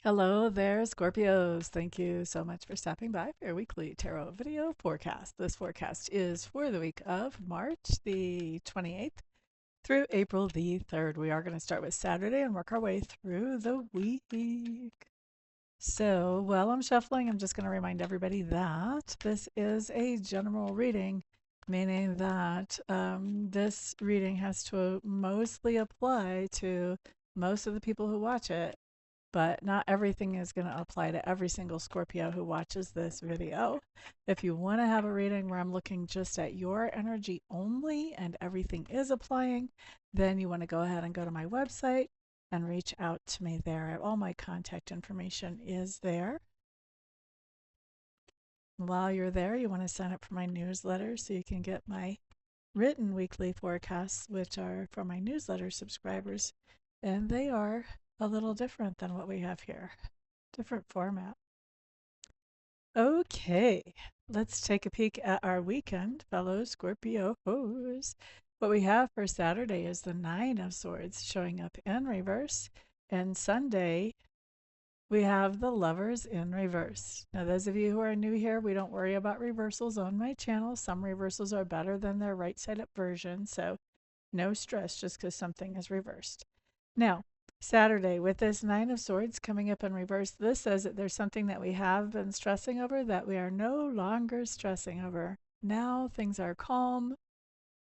Hello there, Scorpios. Thank you so much for stopping by for your weekly tarot video forecast. This forecast is for the week of March the 28th through April the 3rd. We are going to start with Saturday and work our way through the week. So, while I'm shuffling, I'm just going to remind everybody that this is a general reading, meaning that this reading has to mostly apply to most of the people who watch it, but not everything is going to apply to every single Scorpio who watches this video. If you want to have a reading where I'm looking just at your energy only and everything is applying, then you want to go ahead and go to my website and reach out to me there. All my contact information is there. While you're there, you want to sign up for my newsletter so you can get my written weekly forecasts, which are for my newsletter subscribers, and they are a little different than what we have here. Different format. Okay, let's take a peek at our weekend, fellow Scorpios. What we have for Saturday is the Nine of Swords showing up in reverse, and Sunday we have the Lovers in reverse. Now, those of you who are new here, we don't worry about reversals on my channel. Some reversals are better than their right side up version, so no stress just because something is reversed. Now, Saturday, with this Nine of Swords coming up in reverse, this says that there's something that we have been stressing over that we are no longer stressing over. Now things are calm,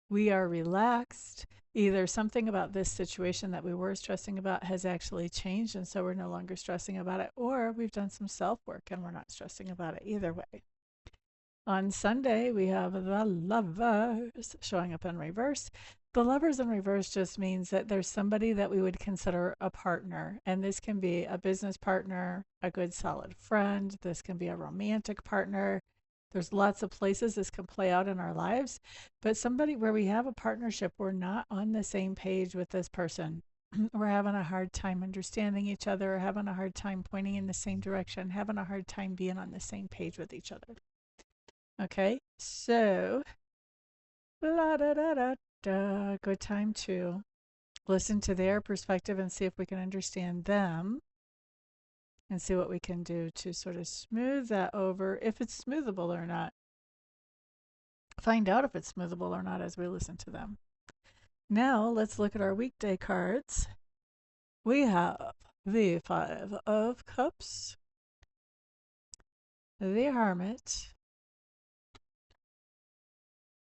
we are relaxed. Either something about this situation that we were stressing about has actually changed, and so we're no longer stressing about it, or we've done some self work and we're not stressing about it. Either way. On Sunday, we have the Lovers showing up in reverse. The Lovers in reverse just means that there's somebody that we would consider a partner. And this can be a business partner, a good solid friend. This can be a romantic partner. There's lots of places this can play out in our lives. But somebody where we have a partnership, we're not on the same page with this person. We're having a hard time understanding each other, having a hard time pointing in the same direction, having a hard time being on the same page with each other. Okay, so la da da da da. Good time to listen to their perspective and see if we can understand them and see what we can do to sort of smooth that over, if it's smoothable or not. Find out if it's smoothable or not as we listen to them. Now let's look at our weekday cards. We have the Five of Cups, the Hermit,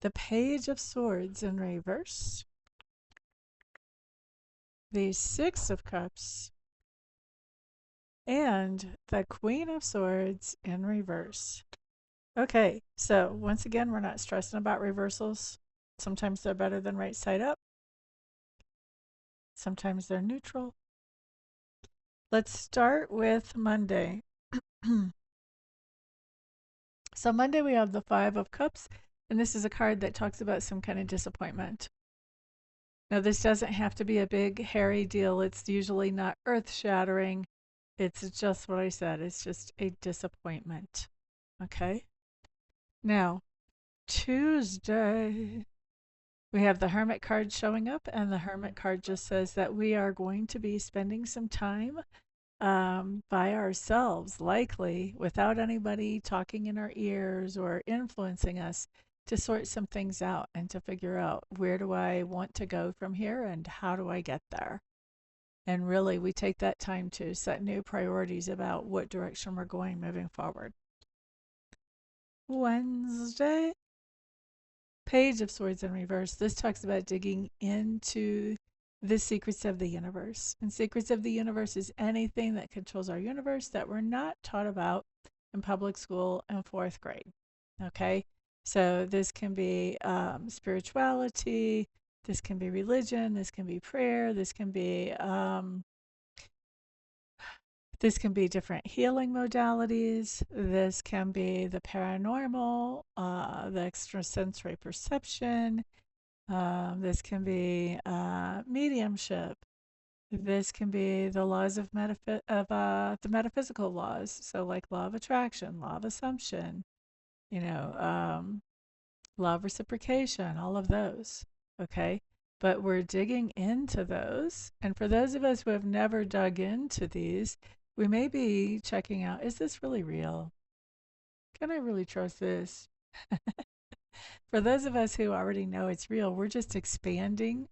the Page of Swords in reverse, the Six of Cups, and the Queen of Swords in reverse. Okay, so once again, we're not stressing about reversals. Sometimes they're better than right side up. Sometimes they're neutral. Let's start with Monday. So Monday we have the Five of Cups, and this is a card that talks about some kind of disappointment. Now, this doesn't have to be a big, hairy deal. It's usually not earth-shattering. It's just what I said. It's just a disappointment. Okay? Now, Tuesday, we have the Hermit card showing up, and the Hermit card just says that we are going to be spending some time by ourselves, likely without anybody talking in our ears or influencing us, to sort some things out and to figure out where do I want to go from here and how do I get there. And really, we take that time to set new priorities about what direction we're going moving forward. Wednesday, Page of Swords in reverse. This talks about digging into the secrets of the universe. And secrets of the universe is anything that controls our universe that we're not taught about in public school and fourth grade. Okay? So this can be spirituality, this can be religion, this can be prayer, this can be different healing modalities. This can be the paranormal, the extrasensory perception. This can be mediumship. This can be the laws of the metaphysical laws. So like law of attraction, law of assumption, law of reciprocation, all of those. Okay. But we're digging into those. And for those of us who have never dug into these, we may be checking out, is this really real? Can I really trust this? For those of us who already know it's real, we're just expanding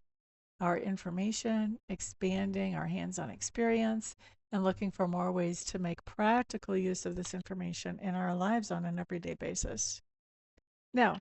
our information, expanding our hands on experience, and looking for more ways to make practical use of this information in our lives on an everyday basis. Now,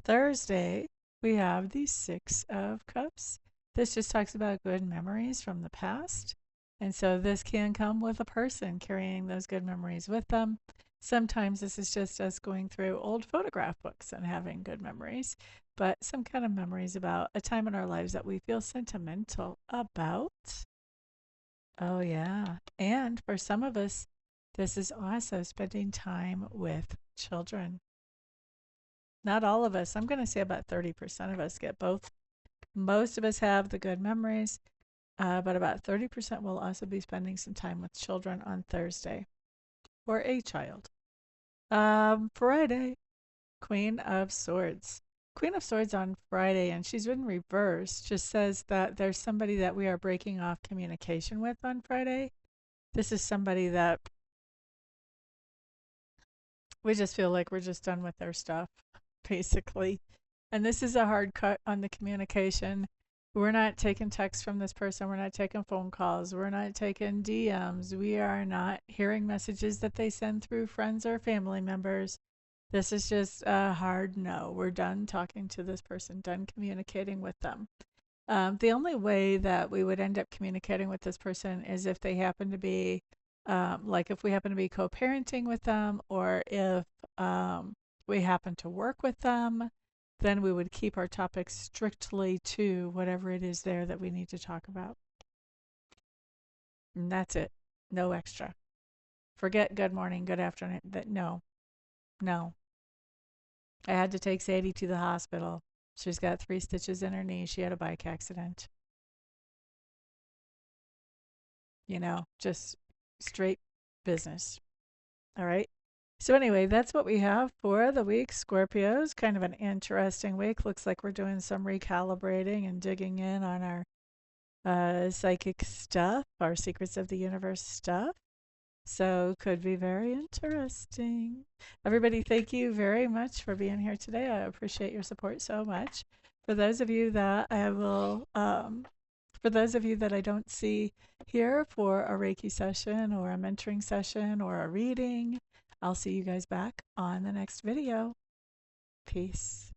Thursday, we have the Six of Cups. This just talks about good memories from the past. And so this can come with a person carrying those good memories with them. Sometimes this is just us going through old photograph books and having good memories, but some kind of memories about a time in our lives that we feel sentimental about. Oh, yeah. And for some of us, this is also spending time with children. Not all of us. I'm going to say about 30% of us get both. Most of us have the good memories, but about 30% will also be spending some time with children on Thursday or a child. Friday, Queen of Swords. Queen of Swords on Friday, and she's been reversed, just says that there's somebody that we are breaking off communication with on Friday. This is somebody that we just feel like we're just done with their stuff, basically. And this is a hard cut on the communication. We're not taking texts from this person. We're not taking phone calls. We're not taking DMs. We are not hearing messages that they send through friends or family members. This is just a hard no. We're done talking to this person, done communicating with them. The only way that we would end up communicating with this person is if they happen to be, like if we happen to be co parenting with them, or if we happen to work with them, then we would keep our topics strictly to whatever it is there that we need to talk about. And that's it. No extra. Forget good morning, good afternoon. No, no. I had to take Sadie to the hospital. She's got 3 stitches in her knee. She had a bike accident. Just straight business. All right. So, anyway, that's what we have for the week, Scorpios. Kind of an interesting week. Looks like we're doing some recalibrating and digging in on our psychic stuff, our secrets of the universe stuff. So, could be very interesting. Everybody, thank you very much for being here today. I appreciate your support so much. For those of you that for those of you that I don't see here for a Reiki session or a mentoring session or a reading, I'll see you guys back on the next video. Peace.